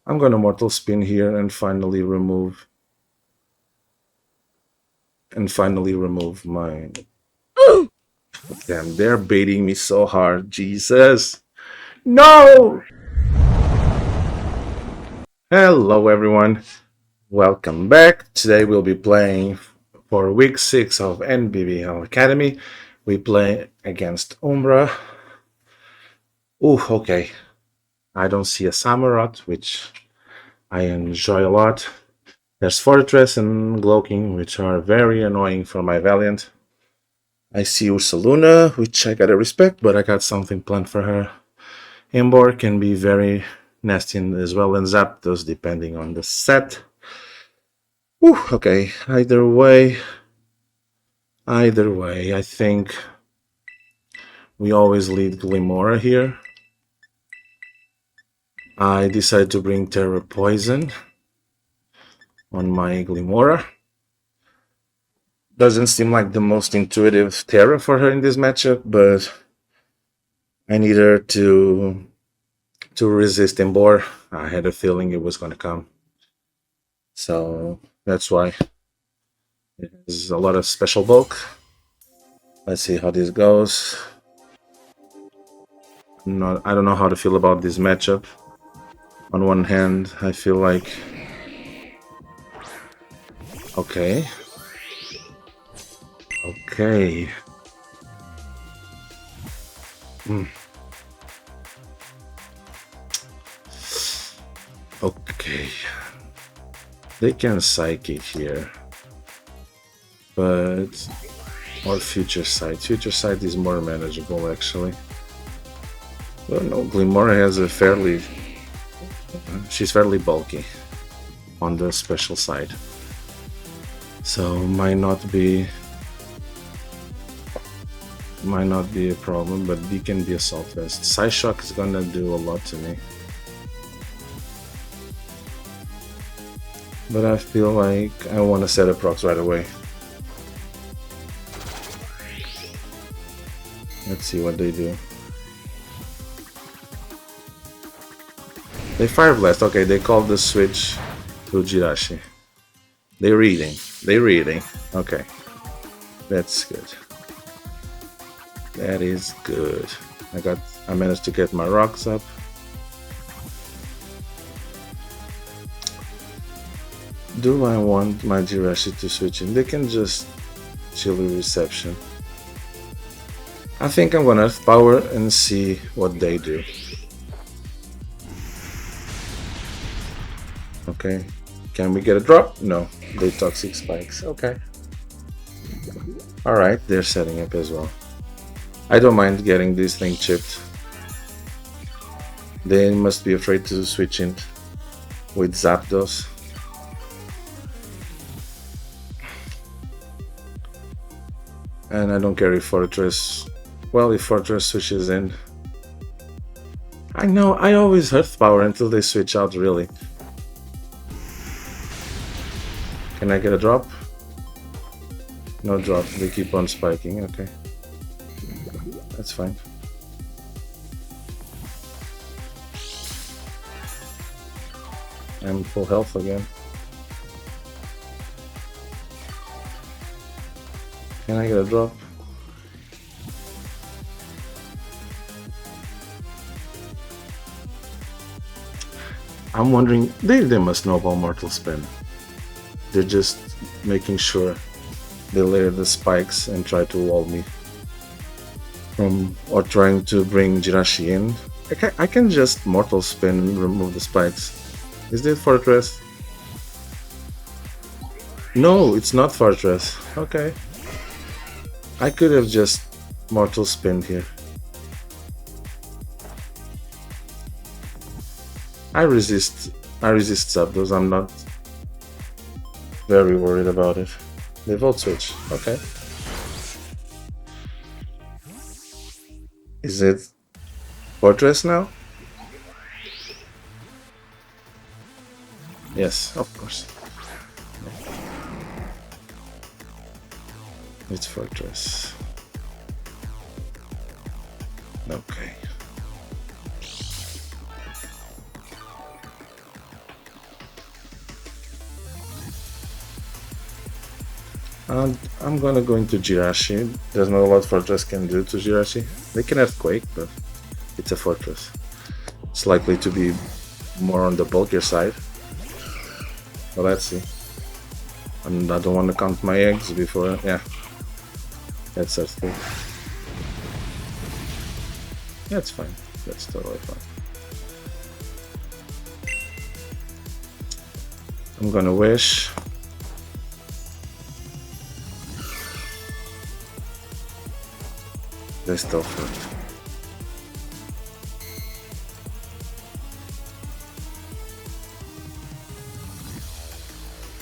I'm gonna mortal spin here and finally remove my. Damn, they're baiting me so hard. Jesus. No! Hello everyone. Welcome back. Today we'll be playing for week 6 of NBBL Academy. We play against Umbra. Ooh, okay. I don't see a Samurott, which I enjoy a lot. There's Fortress and Gloking, which are very annoying for my Valiant. I see Ursaluna, which I gotta respect, but I got something planned for her. Embor can be very nasty as well, and Zapdos, depending on the set. Whew, okay, either way, I think we always lead Glimmora here. I decided to bring Terra Poison on my Glimmora. Doesn't seem like the most intuitive Terra for her in this matchup, but I need her to resist Embor. I had a feeling it was going to come. So that's why there's a lot of special bulk. Let's see how this goes. I don't know how to feel about this matchup. On one hand, I feel like okay. Hmm. Okay. They can Psychic here. But or Future Sight. Future Sight is more manageable actually. Well, no, Glimmora has a she's fairly bulky on the special side. So might not be a problem, but D can be Assault Vest. Psyshock is gonna do a lot to me. But I feel like I want to set a procs right away. Let's see what they do. They Fire Blast. Okay, they called the switch to Jirachi. They're reading. Okay. That's good. That is good. I managed to get my rocks up. Do I want my Jirachi to switch in? They can just Chilly Reception. I think I'm gonna Earth Power and see what they do. Okay. Can we get a drop? No. They Toxic Spikes. Okay. Alright, they're setting up as well. I don't mind getting this thing chipped. They must be afraid to switch in with Zapdos. And I don't care if Fortress... Well, if Fortress switches in... I know, I always Earth Power until they switch out, really. Can I get a drop? No drop, they keep on spiking, okay. That's fine. I'm full health again. Can I get a drop? I'm wondering, they must know about Mortal Spin. They're just making sure they layer the spikes and try to wall me from, or trying to bring Jirachi in. I can just Mortal Spin and remove the spikes. Is this Fortress? No, it's not Fortress. Okay. I could have just Mortal Spin here. I resist Zapdos. I'm not very worried about it. They Volt Switch. Okay. Is it Fortress now? Yes, of course. It's Fortress. Okay. And I'm gonna go into Jirachi. There's not a lot Fortress can do to Jirachi. They can Earthquake, but it's a Fortress. It's likely to be more on the bulkier side. But let's see. And I don't want to count my eggs before... yeah. That's Earthquake. That's fine. That's totally fine. I'm gonna wish. They still hurt.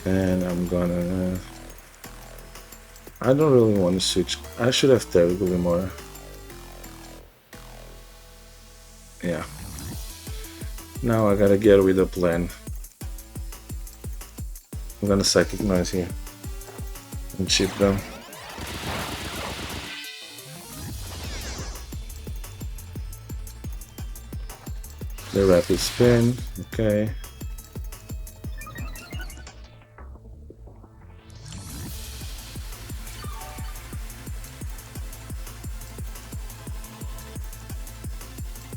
And I'm gonna... I don't really want to switch. I should have Tera Glimmora. Yeah. Now I gotta get with a plan. I'm gonna Psychic Noise here and chip them. The Rapid Spin, okay.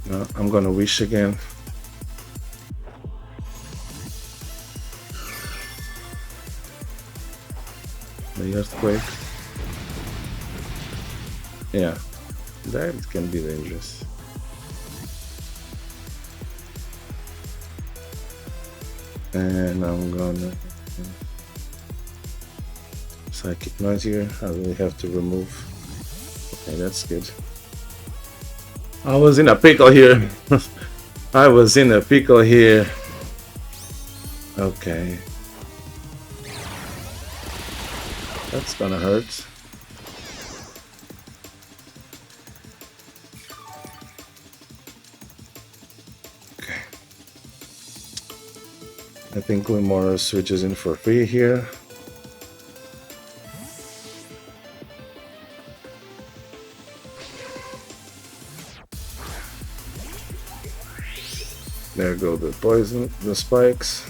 No, I'm gonna Wish again. The Earthquake. Yeah, that can be dangerous. And I'm gonna Psychic Noise here. I really have to remove. Okay, that's good. I was in a pickle here. I was in a pickle here. Okay. That's gonna hurt. Okay. I think Glimmora switches in for free here. There go the poison, the spikes.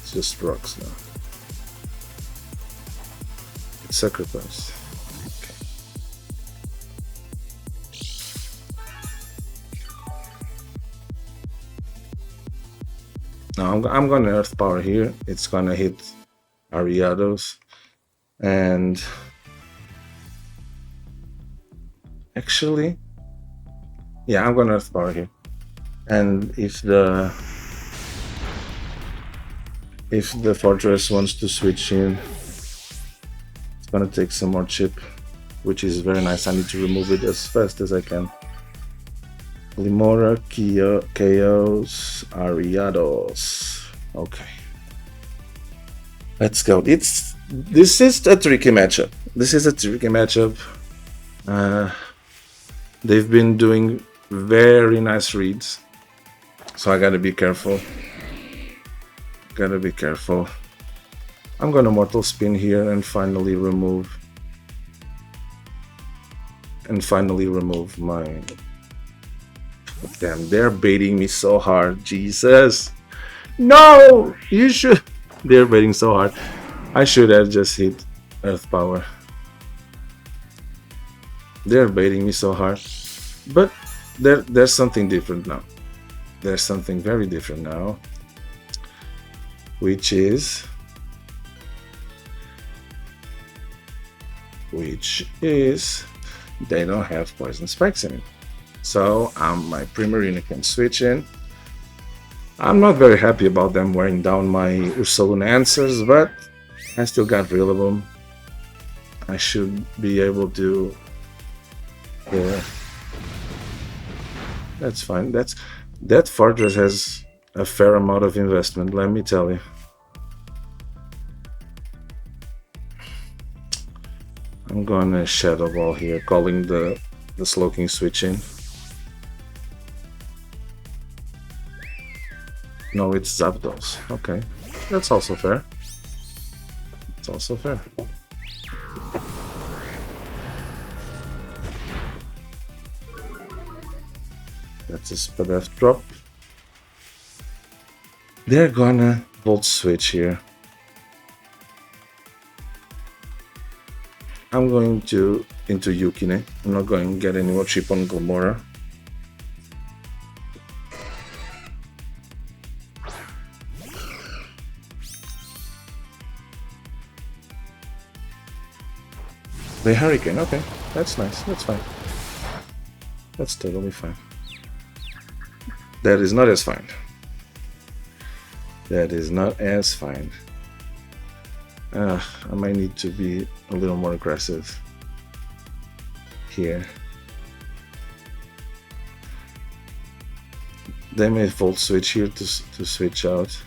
It's just rocks now. It's sacrifice. Okay. Now I'm gonna Earth Power here. It's gonna hit Ariados. And actually, yeah, I'm gonna Earth Power here. And if the Fortress wants to switch in, it's gonna take some more chip, which is very nice. I need to remove it as fast as I can. Glimmora, Chaos, Ariados. Okay. Let's go. This is a tricky matchup. This is a tricky matchup. They've been doing very nice reads. So I gotta be careful. Gotta be careful. I'm gonna Mortal Spin here and finally remove my... Damn, they're baiting me so hard. Jesus. No! You should... They're baiting so hard. I should have just hit Earth Power. They're baiting me so hard. But there's something different now. There's something very different now, which is they don't have poison spikes in it. So my Primarina can switch in. I'm not very happy about them wearing down my Ursaluna answers, but I still got rid of them. I should be able to... yeah. That's fine. That Fortress has a fair amount of investment, let me tell you. I'm gonna Shadow Ball here, calling the Slowking switch in. No, it's Zapdos. Okay, that's also fair. It's also fair. That's a Spadef drop. They're gonna Volt Switch here. I'm going to into Yukine. I'm not going to get any more chip on Glimmora. The Hurricane, okay. That's nice, that's fine. That's totally fine. That is not as fine. That is not as fine. I might need to be a little more aggressive here. They may volt switch here to switch out.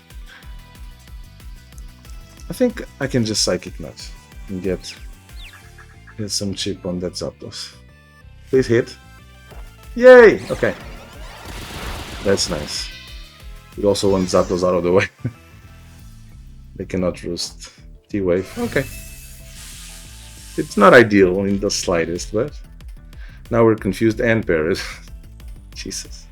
I think I can just Psychic Nut and get some chip on that Zapdos. Please hit. Yay! Okay. That's nice. We also want Zapdos out of the way. They cannot roost T-Wave. Okay. It's not ideal in the slightest, but now we're confused and Paris. Jesus.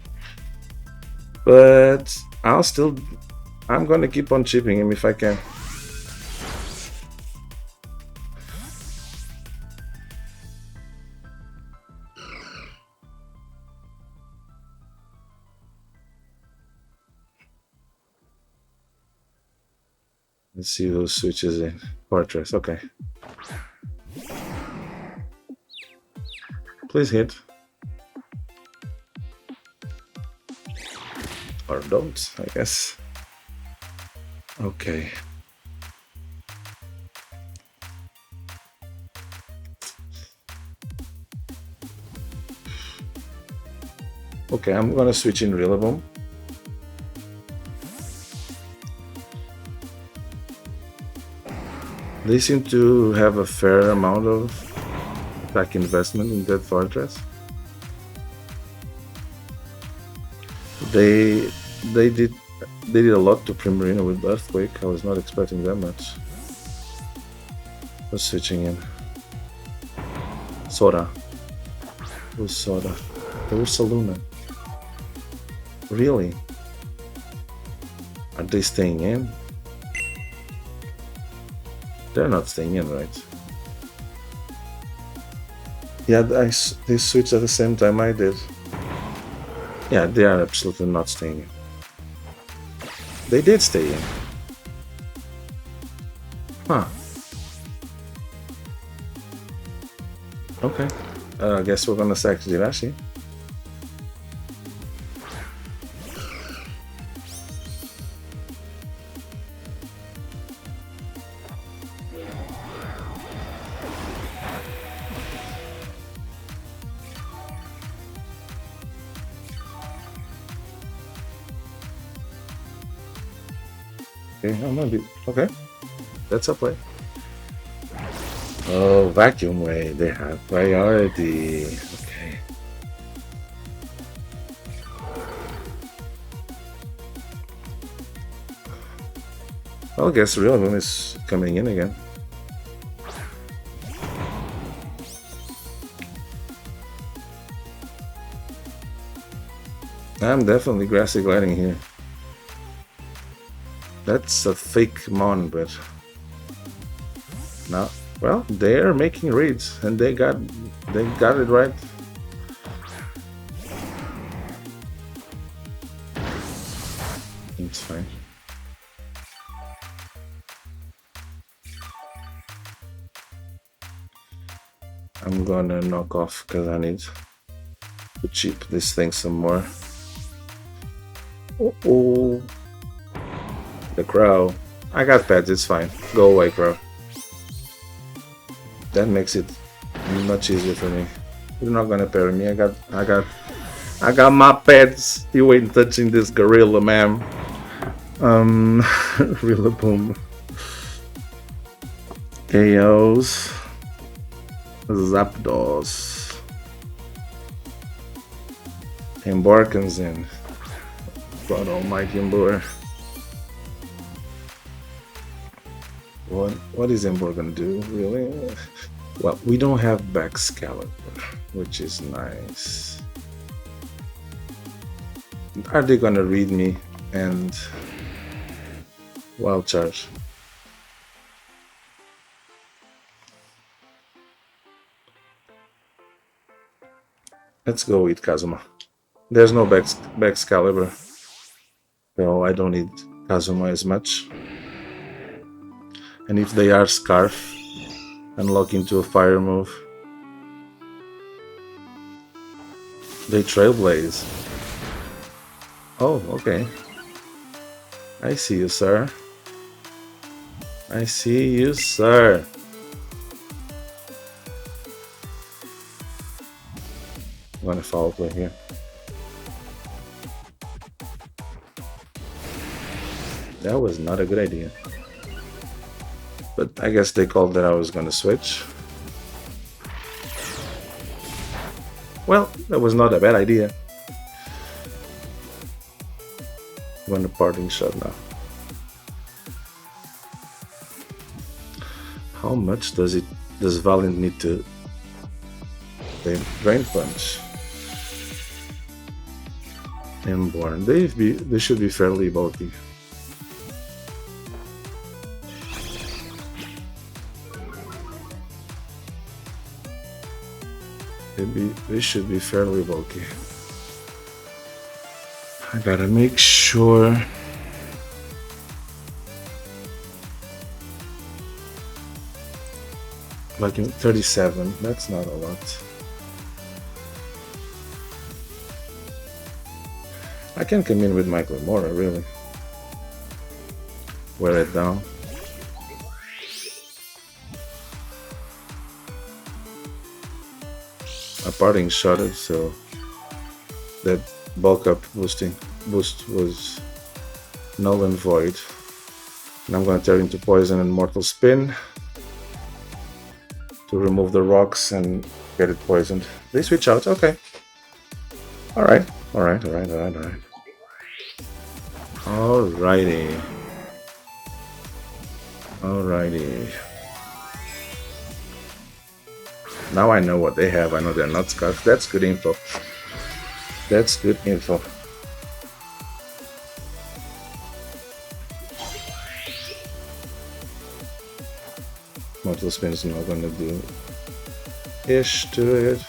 But I'm gonna keep on chipping him if I can. Let's see who switches in. Fortress, okay. Please hit. Or don't, I guess. Okay. Okay, I'm gonna switch in Rillaboom. They seem to have a fair amount of attack investment in that fortress. They did a lot to Primarina with Earthquake. I was not expecting that much. Who's switching in? Sora. Who's Sora? Ursaluna. Really? Are they staying in? They're not staying in, right? Yeah, they switched at the same time I did. Yeah, they are absolutely not staying in. They did stay in. Huh. Okay. I guess we're gonna sack Jirachi. Okay, I'm gonna be okay. That's a play. Oh, Vacuum Ray, they have priority. Okay. Well, I guess Rillaboom is coming in again. I'm definitely Grassy Gliding here. That's a fake Mon, but no. Well, they're making reads, and they got it right. It's fine. I'm gonna knock off because I need to cheap this thing some more. Oh. The Crow. I got pets, it's fine. Go away, Crow. That makes it much easier for me. You're not gonna parry me. I got my pets. You ain't touching this gorilla, ma'am. Rillaboom. KOs. Zapdos. Embarkins in. God almighty Ember. What is Ember gonna do, really? Well, we don't have back Scarlet, which is nice. Are they gonna read me and wild charge? Let's go with Kazuma. There's no back Excalibur, so I don't need Kazuma as much. And if they are Scarf, unlock into a fire move. They Trailblaze. Oh, okay. I see you, sir. I see you, sir. I'm gonna follow play here. That was not a good idea. But I guess they called that I was gonna switch. Well, that was not a bad idea. One parting shot now. How much does Valiant need to Drain Punch? Inborn. They should be fairly bulky. They should be fairly bulky. I gotta make sure. Like in 37, that's not a lot. I can come in with my Glimmora, really. Wear it down. A parting shot it, so that bulk up boost was null and void. And I'm gonna turn into poison and mortal spin to remove the rocks and get it poisoned. They switch out, okay. Alright. Alrighty. Now I know what they have. I know they're not Scarf. That's good info. Mortal Spin is not gonna do ish to it.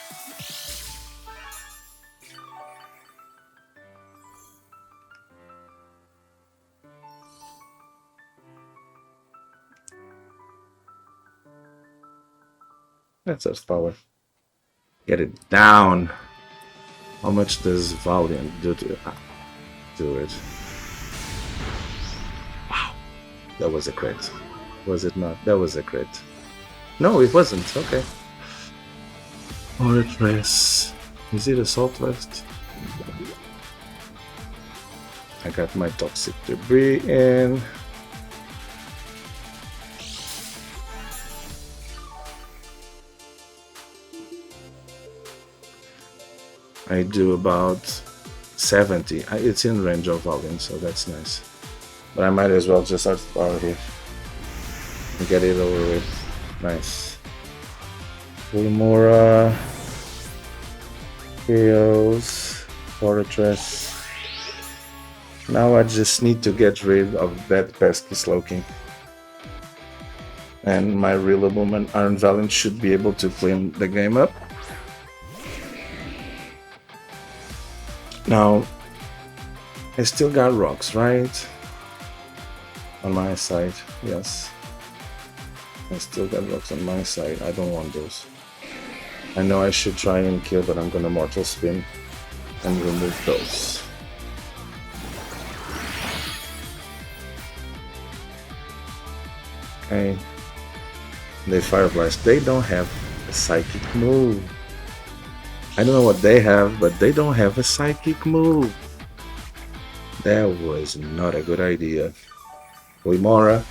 That's Earth Power. Get it down. How much does Valiant do to it? Wow. That was a crit. Was it not? That was a crit. No, it wasn't. Okay. Fortress. Is it Assault Vest? I got my Toxic Debris in. I do about 70. It's in range of volume, so that's nice. But I might as well just start power here and get it over with. Nice. Glimmora, Chaos, Fortress. Now I just need to get rid of that pesky Slowking. And my Rillaboom and Iron Valiant should be able to clean the game up. Now, I still got rocks, right? On my side, yes. I still got rocks on my side. I don't want those. I know I should try and kill, but I'm gonna Mortal Spin and remove those. Okay. They Fire Blast. They don't have a Psychic move. I don't know what they have, but they don't have a Psychic move. That was not a good idea. Glimmora,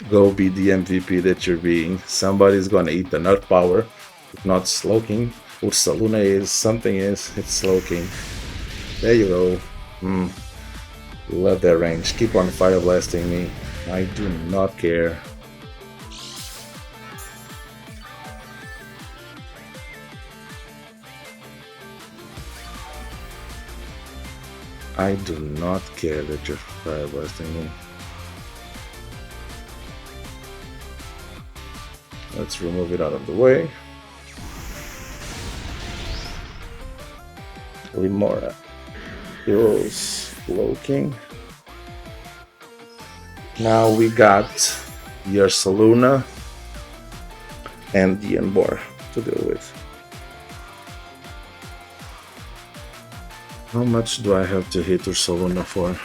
go be the MVP that you're being. Somebody's gonna eat the Nut Power. If not Slowking, Ursaluna is, something is, it's Slowking. There you go. Love that range. Keep on Fire Blasting me. I do not care. I do not care that you're Fire Blasting me. Let's remove it out of the way. Glimmora. Heroes Cloaking. Now we got the Ursaluna and the Embor to deal with. How much do I have to hit Ursaluna for?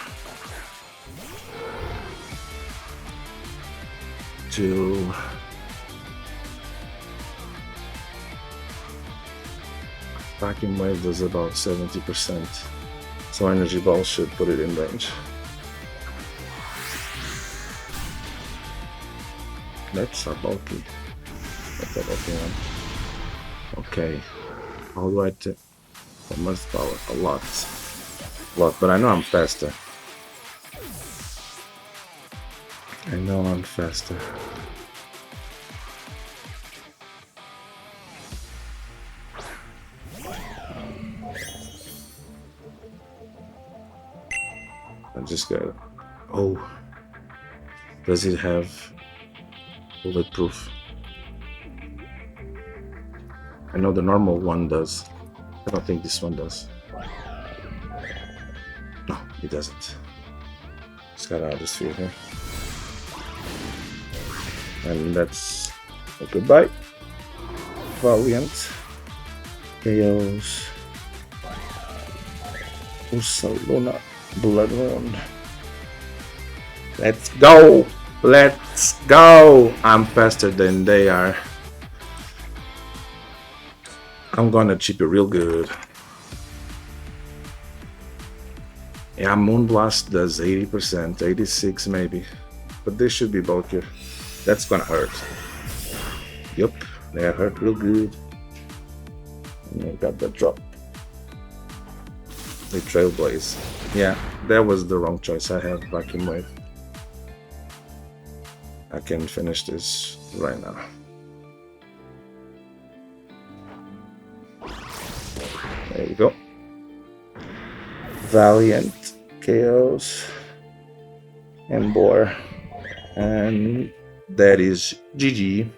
Attacking wave does about 70%, so Energy Ball should put it in range. That's a bulky. That's a bulky one. Okay. How do I take? I must power a lot. But I know I'm faster. I know I'm faster. I just got it. Oh. Does it have bulletproof? I know the normal one does. I don't think this one does. No, it doesn't. Just got out of this field here. And that's a goodbye. Valiant. Chaos. Ursaluna. Bloodhound. Let's go! Let's go! I'm faster than they are. I'm gonna chip it real good. Yeah, Moonblast does 80%, 86 maybe. But they should be bulkier. That's gonna hurt. Yup, they hurt real good. And I got that drop. They Trailblaze. Yeah, that was the wrong choice. I have Vacuum Wave. I can finish this right now. There you go. Valiant, Chaos, Embor, and that is GG.